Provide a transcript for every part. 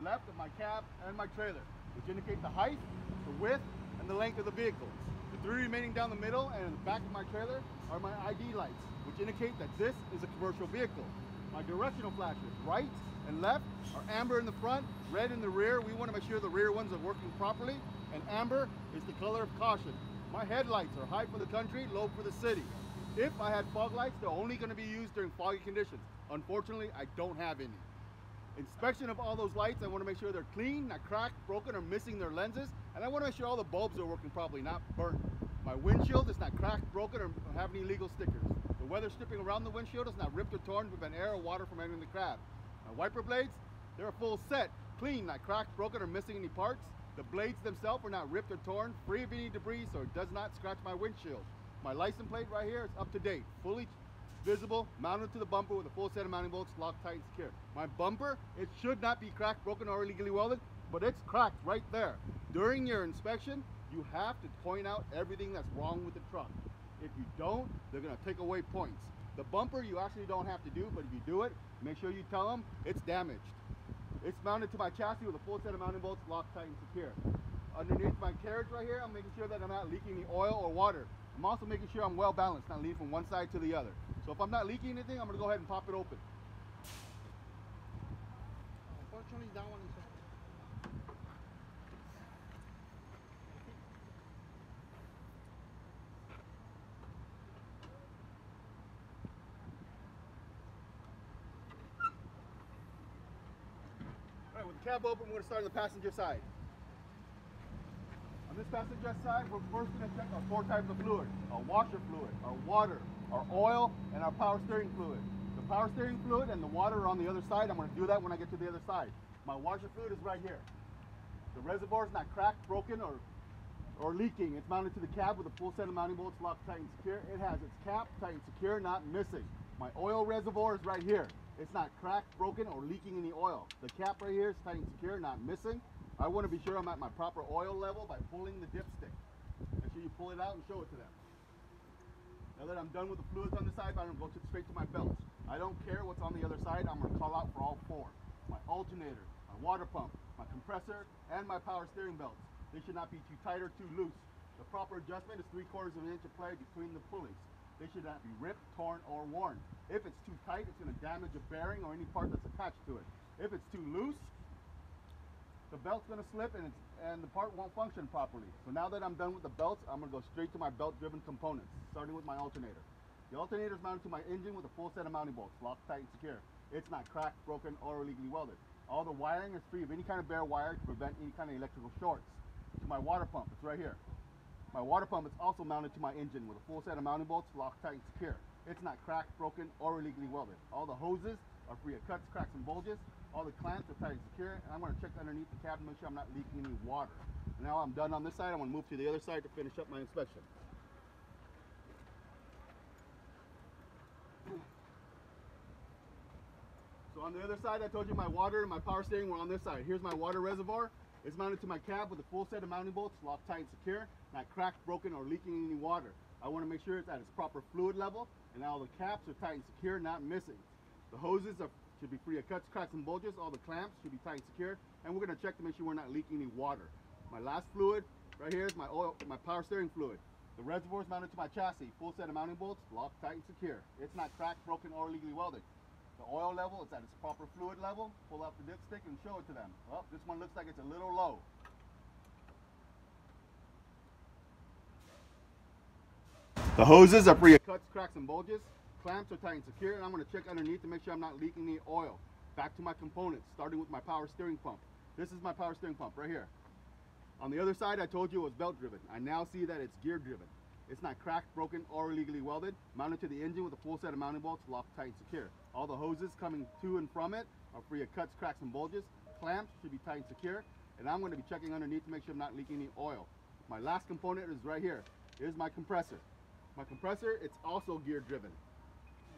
left of my cab and my trailer, which indicate the height, the width, and the length of the vehicle. The three remaining down the middle and in the back of my trailer are my ID lights, which indicate that this is a commercial vehicle. My directional flashes, right and left, are amber in the front, red in the rear. We want to make sure the rear ones are working properly, and amber is the color of caution. My headlights are high for the country, low for the city. If I had fog lights, they're only going to be used during foggy conditions. Unfortunately, I don't have any. Inspection of all those lights, I want to make sure they're clean, not cracked, broken, or missing their lenses. And I want to make sure all the bulbs are working properly, not burnt. My windshield is not cracked, broken, or have any illegal stickers. The weather stripping around the windshield is not ripped or torn to prevent air or water from entering the cab. My wiper blades, they're a full set, clean, not cracked, broken, or missing any parts. The blades themselves are not ripped or torn, free of any debris, so it does not scratch my windshield. My license plate right here is up to date, fully visible, mounted to the bumper with a full set of mounting bolts, locked, tight, and secure. My bumper, it should not be cracked, broken, or illegally welded, but it's cracked right there. During your inspection, you have to point out everything that's wrong with the truck. If you don't, they're gonna take away points. The bumper, you actually don't have to do, but if you do it, make sure you tell them it's damaged. It's mounted to my chassis with a full set of mounting bolts, locked, tight, and secure. Underneath my carriage right here, I'm making sure that I'm not leaking any oil or water. I'm also making sure I'm well balanced, not leaning from one side to the other. So if I'm not leaking anything, I'm gonna go ahead and pop it open. Unfortunately, that one is All right, with the cab open, we're gonna start on the passenger side. On this passenger side, we're first going to check our four types of fluid: our washer fluid, our water, our oil, and our power steering fluid. The power steering fluid and the water are on the other side. I'm going to do that when I get to the other side. My washer fluid is right here. The reservoir is not cracked, broken, or leaking. It's mounted to the cab with a full set of mounting bolts, locked, tight, and secure. It has its cap tight and secure, not missing. My oil reservoir is right here. It's not cracked, broken, or leaking any oil. The cap right here is tight and secure, not missing. I want to be sure I'm at my proper oil level by pulling the dipstick. Make sure you pull it out and show it to them. Now that I'm done with the fluids on the side, I'm going to go straight to my belts. I don't care what's on the other side. I'm going to call out for all four: my alternator, my water pump, my compressor, and my power steering belts. They should not be too tight or too loose. The proper adjustment is 3/4 of an inch of play between the pulleys. They should not be ripped, torn, or worn. If it's too tight, it's going to damage a bearing or any part that's attached to it. If it's too loose, the belt's going to slip and the part won't function properly. So now that I'm done with the belts, I'm going to go straight to my belt-driven components, starting with my alternator. The alternator is mounted to my engine with a full set of mounting bolts, locked, tight, and secure. It's not cracked, broken, or illegally welded. All the wiring is free of any kind of bare wire to prevent any kind of electrical shorts. To my water pump, it's right here. My water pump is also mounted to my engine with a full set of mounting bolts, locked, tight, and secure. It's not cracked, broken, or illegally welded. All the hoses are free of cuts, cracks, and bulges. All the clamps are tight and secure, and I'm going to check underneath the cab to make sure I'm not leaking any water. Now I'm done on this side. I'm going to move to the other side to finish up my inspection. So on the other side, I told you my water and my power steering were on this side. Here's my water reservoir. It's mounted to my cab with a full set of mounting bolts, locked, tight, and secure, not cracked, broken, or leaking any water. I want to make sure it's at its proper fluid level, and all the caps are tight and secure, not missing. The hoses should be free of cuts, cracks, and bulges. All the clamps should be tight and secure, and we're going to check to make sure we're not leaking any water. My last fluid right here is my power steering fluid. The reservoir is mounted to my chassis, full set of mounting bolts, locked, tight, and secure. It's not cracked, broken, or illegally welded. The oil level is at its proper fluid level. Pull out the dipstick and show it to them. Well, this one looks like it's a little low. The hoses are free of cuts, cracks, and bulges. Clamps are tight and secure, and I'm going to check underneath to make sure I'm not leaking any oil. Back to my components, starting with my power steering pump. This is my power steering pump right here. On the other side, I told you it was belt driven. I now see that it's gear driven. It's not cracked, broken, or illegally welded. Mounted to the engine with a full set of mounting bolts, locked, tight, and secure. All the hoses coming to and from it are free of cuts, cracks, and bulges. Clamps should be tight and secure, and I'm going to be checking underneath to make sure I'm not leaking any oil. My last component is right here. Here's my compressor. My compressor, it's also gear driven.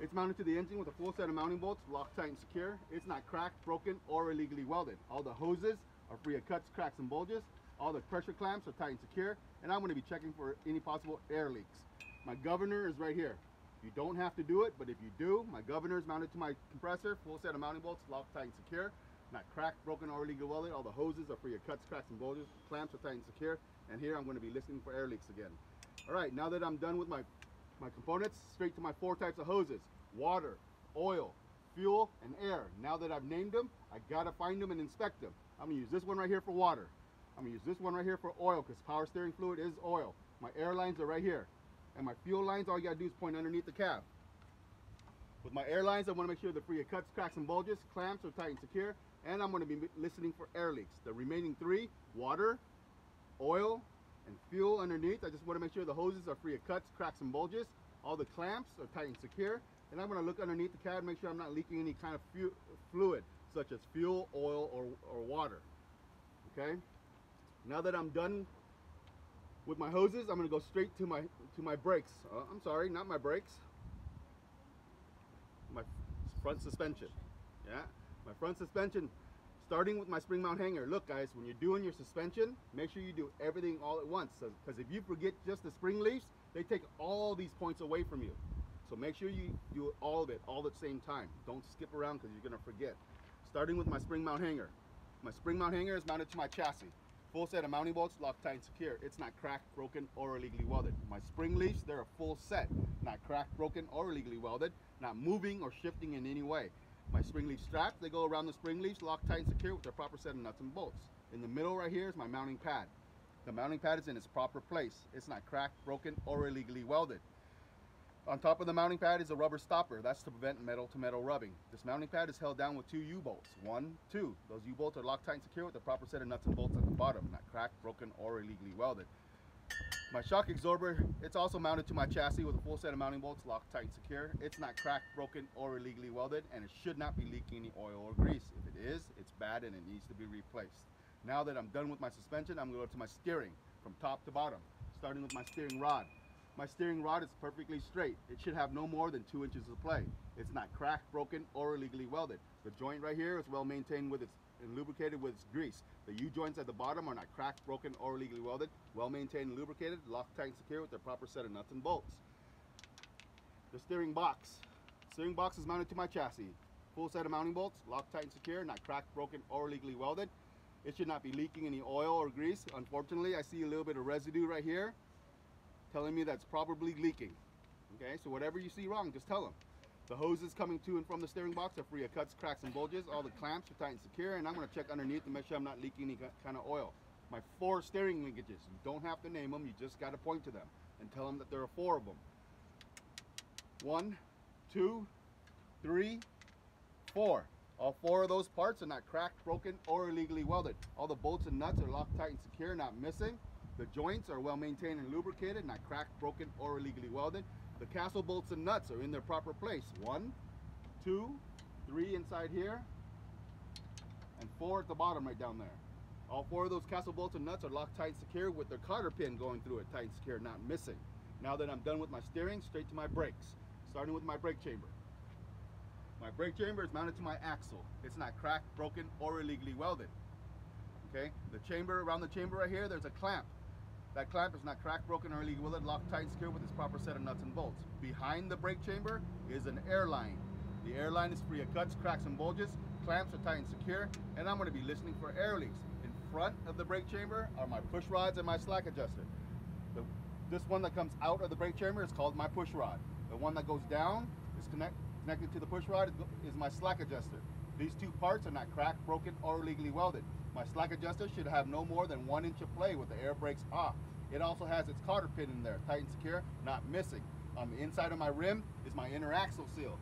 It's mounted to the engine with a full set of mounting bolts, locked, tight, and secure. It's not cracked, broken, or illegally welded. All the hoses are free of cuts, cracks, and bulges. All the pressure clamps are tight and secure, and I'm going to be checking for any possible air leaks. My governor is right here. You don't have to do it, but if you do, my governor is mounted to my compressor, full set of mounting bolts, locked, tight, and secure. not cracked, broken, or illegally welded. All the hoses are free of cuts, cracks, and bulges. Clamps are tight and secure. And here I'm going to be listening for air leaks again. All right, now that I'm done with my components, straight to my 4 types of hoses: water, oil, fuel, and air. Now that I've named them, I gotta find them and inspect them. I'm gonna use this one right here for water. I'm gonna use this one right here for oil, because power steering fluid is oil. My air lines are right here. And my fuel lines, all you gotta do is point underneath the cab. With my air lines, I wanna make sure they're free of cuts, cracks, and bulges. Clamps are tight and secure. And I'm gonna be listening for air leaks. The remaining 3, water, oil, and fuel underneath, I just wanna make sure the hoses are free of cuts, cracks, and bulges. All the clamps are tight and secure. And I'm going to look underneath the cab and make sure I'm not leaking any kind of fluid, such as fuel, oil, or water. Okay? Now that I'm done with my hoses, I'm going to go straight to my brakes. I'm sorry, not my brakes. My front suspension. Yeah? My front suspension, starting with my spring mount hanger. Look, guys, when you're doing your suspension, make sure you do everything all at once. Because if you forget just the spring leaves, they take all these points away from you. So make sure you do all of it all at the same time. Don't skip around because you're going to forget. Starting with my spring mount hanger. My spring mount hanger is mounted to my chassis. Full set of mounting bolts, locked, tight, and secure. It's not cracked, broken, or illegally welded. My spring leaves, they're a full set. Not cracked, broken, or illegally welded. Not moving or shifting in any way. My spring leaf straps, they go around the spring leaves, locked, tight, and secure with their proper set of nuts and bolts. In the middle right here is my mounting pad. The mounting pad is in its proper place. It's not cracked, broken, or illegally welded. On top of the mounting pad is a rubber stopper. That's to prevent metal-to-metal rubbing. This mounting pad is held down with 2 U-bolts. 1, 2. Those U-bolts are locked, tight, and secure with the proper set of nuts and bolts at the bottom, not cracked, broken, or illegally welded. My shock absorber, it's also mounted to my chassis with a full set of mounting bolts, locked, tight, and secure. It's not cracked, broken, or illegally welded, and it should not be leaking any oil or grease. If it is, it's bad and it needs to be replaced. Now that I'm done with my suspension, I'm going to go to my steering from top to bottom, starting with my steering rod. My steering rod is perfectly straight. It should have no more than 2 inches of play. It's not cracked, broken, or illegally welded. The joint right here is well maintained with and lubricated with its grease. The U-joints at the bottom are not cracked, broken, or illegally welded. Well maintained and lubricated, locked, tight, and secure with their proper set of nuts and bolts. The steering box. Steering box is mounted to my chassis. Full set of mounting bolts, locked, tight, and secure, not cracked, broken, or illegally welded. It should not be leaking any oil or grease. Unfortunately, I see a little bit of residue right here, telling me that's probably leaking. Okay, so whatever you see wrong, just tell them. The hoses coming to and from the steering box are free of cuts, cracks, and bulges. All the clamps are tight and secure, and I'm going to check underneath to make sure I'm not leaking any kind of oil. My 4 steering linkages, you don't have to name them, you just got to point to them and tell them that there are 4 of them. 1, 2, 3, 4. All 4 of those parts are not cracked, broken, or illegally welded. All the bolts and nuts are locked, tight, and secure, not missing. The joints are well maintained and lubricated, not cracked, broken, or illegally welded. The castle bolts and nuts are in their proper place. 1, 2, 3 inside here, and 4 at the bottom right down there. All 4 of those castle bolts and nuts are locked, tight, and secure with their cotter pin going through it, tight and secure, not missing. Now that I'm done with my steering, straight to my brakes, starting with my brake chamber. My brake chamber is mounted to my axle. It's not cracked, broken, or illegally welded. Okay, the chamber, around the chamber right here, there's a clamp. That clamp is not cracked, broken, or illegally welded, locked, tight, and secure with its proper set of nuts and bolts. Behind the brake chamber is an air line. The air line is free of cuts, cracks, and bulges. Clamps are tight and secure, and I'm going to be listening for air leaks. In front of the brake chamber are my push rods and my slack adjuster. This one that comes out of the brake chamber is called my push rod. The one that goes down is connected to the push rod is my slack adjuster. These 2 parts are not cracked, broken, or illegally welded. My slack adjuster should have no more than 1 inch of play with the air brakes off. It also has its cotter pin in there, tight and secure, not missing. On the inside of my rim is my inner axle seal.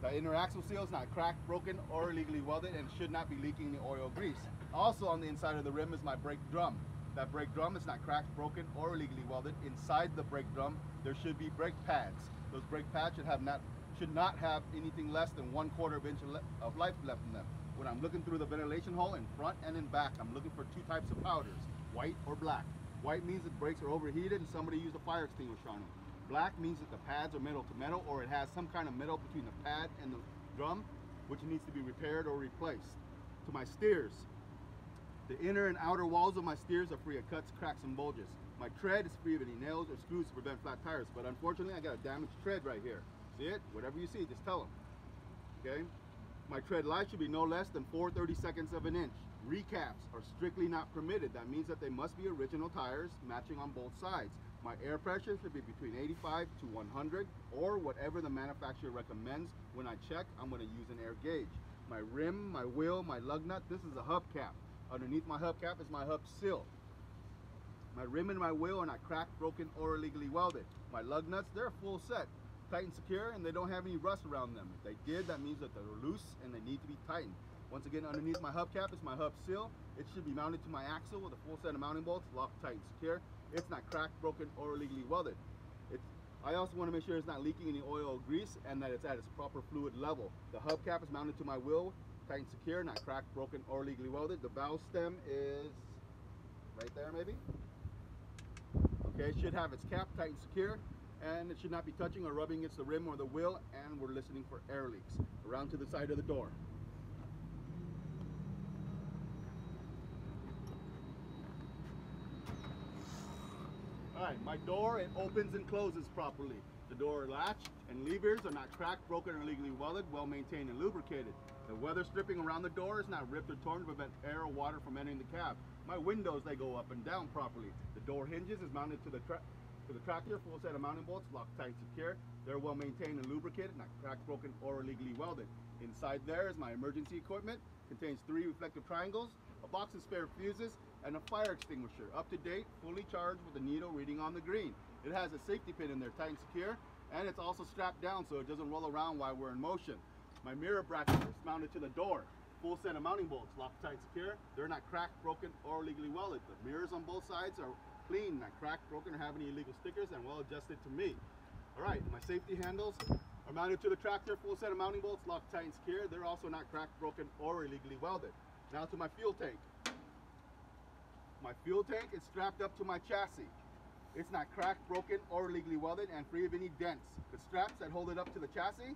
The inner axle seal is not cracked, broken, or illegally welded and should not be leaking the oil or grease. Also on the inside of the rim is my brake drum. That brake drum is not cracked, broken, or illegally welded. Inside the brake drum, there should be brake pads. Those brake pads should not have anything less than 1/4 inch of life left in them. When I'm looking through the ventilation hole in front and in back, I'm looking for 2 types of powders, white or black. White means that the brakes are overheated and somebody used a fire extinguisher on them. Black means that the pads are metal to metal, or it has some kind of metal between the pad and the drum, which needs to be repaired or replaced. To my steers, the inner and outer walls of my steers are free of cuts, cracks, and bulges. My tread is free of any nails or screws to prevent flat tires, but unfortunately I got a damaged tread right here. See it? Whatever you see, just tell them. Okay? My tread light should be no less than 4/32 of an inch. Recaps are strictly not permitted. That means that they must be original tires matching on both sides. My air pressure should be between 85 to 100 or whatever the manufacturer recommends. When I check, I'm going to use an air gauge. My rim, my wheel, my lug nut, this is a hubcap. Underneath my hubcap is my hub seal. My rim and my wheel are not cracked, broken, or illegally welded. My lug nuts, they're full set, tight and secure, and they don't have any rust around them. If they did, that means that they're loose and they need to be tightened. Once again, underneath my hubcap is my hub seal. It should be mounted to my axle with a full set of mounting bolts, locked tight and secure. It's not cracked, broken, or illegally welded. I also want to make sure it's not leaking any oil or grease and that it's at its proper fluid level. The hubcap is mounted to my wheel, tight and secure, not cracked, broken, or illegally welded. The valve stem is right there maybe. Okay, it should have its cap tight and secure, and it should not be touching or rubbing against the rim or the wheel, and we're listening for air leaks. Around to the side of the door. Alright, my door, it opens and closes properly. The door latch and levers are not cracked, broken, or illegally welded, well maintained and lubricated. The weather stripping around the door is not ripped or torn to prevent air or water from entering the cab. My windows, they go up and down properly. The door hinges is mounted to the tractor, full set of mounting bolts, locked tight and secure. They're well maintained and lubricated, not cracked, broken, or illegally welded. Inside there is my emergency equipment. Contains 3 reflective triangles, a box of spare fuses, and a fire extinguisher. Up to date, fully charged with a needle reading on the green. It has a safety pin in there, tight and secure, and it's also strapped down so it doesn't roll around while we're in motion. My mirror bracket is mounted to the door. Full set of mounting bolts, locked tight and secure. They're not cracked, broken, or illegally welded. The mirrors on both sides are clean, not cracked, broken, or have any illegal stickers, and well adjusted to me. Alright, my safety handles are mounted to the tractor, full set of mounting bolts, locked tight and secure. They're also not cracked, broken, or illegally welded. Now to my fuel tank. My fuel tank is strapped up to my chassis. It's not cracked, broken, or illegally welded, and free of any dents. The straps that hold it up to the chassis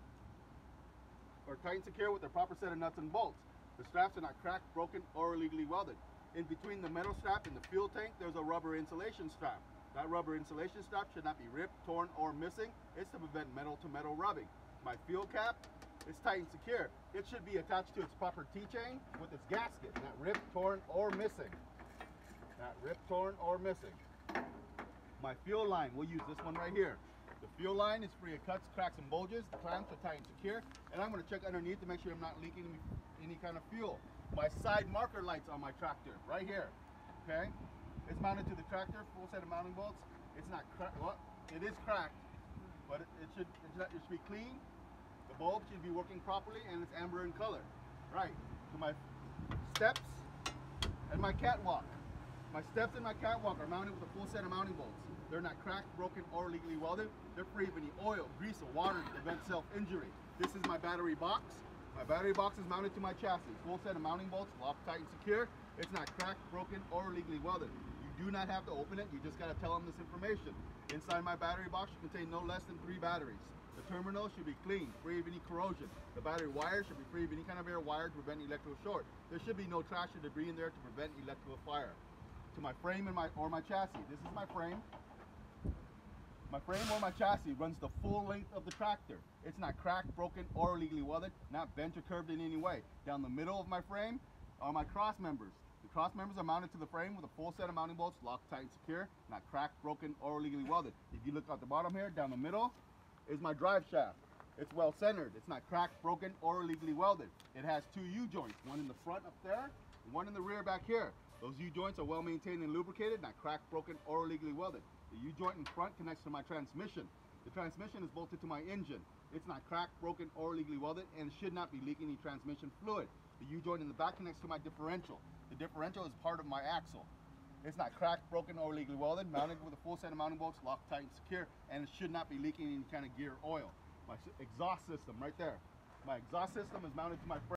are tight and secure with their proper set of nuts and bolts. The straps are not cracked, broken, or illegally welded. In between the metal strap and the fuel tank, there's a rubber insulation strap. That rubber insulation strap should not be ripped, torn, or missing. It's to prevent metal-to-metal rubbing. My fuel cap is tight and secure. It should be attached to its proper T-chain with its gasket, not ripped, torn, or missing. Not ripped, torn, or missing. My fuel line, we'll use this one right here. The fuel line is free of cuts, cracks, and bulges. The clamps are tight and secure. And I'm going to check underneath to make sure I'm not leaking any kind of fuel. My side marker lights on my tractor, right here. Okay? It's mounted to the tractor, full set of mounting bolts. It's not cracked. Well, it is cracked, but it should be clean. The bulb should be working properly, and it's amber in color. Right. To my steps and my catwalk. My steps and my catwalk are mounted with a full set of mounting bolts. They're not cracked, broken, or illegally welded. They're free of any oil, grease, or water to prevent self-injury. This is my battery box. My battery box is mounted to my chassis. Full set of mounting bolts, locked tight and secure. It's not cracked, broken, or illegally welded. You do not have to open it. You just got to tell them this information. Inside my battery box should contain no less than 3 batteries. The terminal should be clean, free of any corrosion. The battery wire should be free of any kind of air wire to prevent electrical short. There should be no trash or debris in there to prevent electrical fire. To my frame and my chassis. This is my frame. My frame or my chassis runs the full length of the tractor. It's not cracked, broken, or illegally welded, not bent or curved in any way. Down the middle of my frame are my cross members. The cross members are mounted to the frame with a full set of mounting bolts, locked tight and secure, not cracked, broken, or illegally welded. If you look at the bottom here, down the middle is my drive shaft. It's well centered. It's not cracked, broken, or illegally welded. It has 2 U-joints, one in the front up there, and one in the rear back here. Those U-joints are well maintained and lubricated, not cracked, broken, or illegally welded. The U-joint in front connects to my transmission. The transmission is bolted to my engine. It's not cracked, broken, or illegally welded, and should not be leaking any transmission fluid. The U-joint in the back connects to my differential. The differential is part of my axle. It's not cracked, broken, or illegally welded, mounted with a full set of mounting bolts, locked tight and secure, and it should not be leaking any kind of gear oil. My exhaust system right there. My exhaust system is mounted to my frame.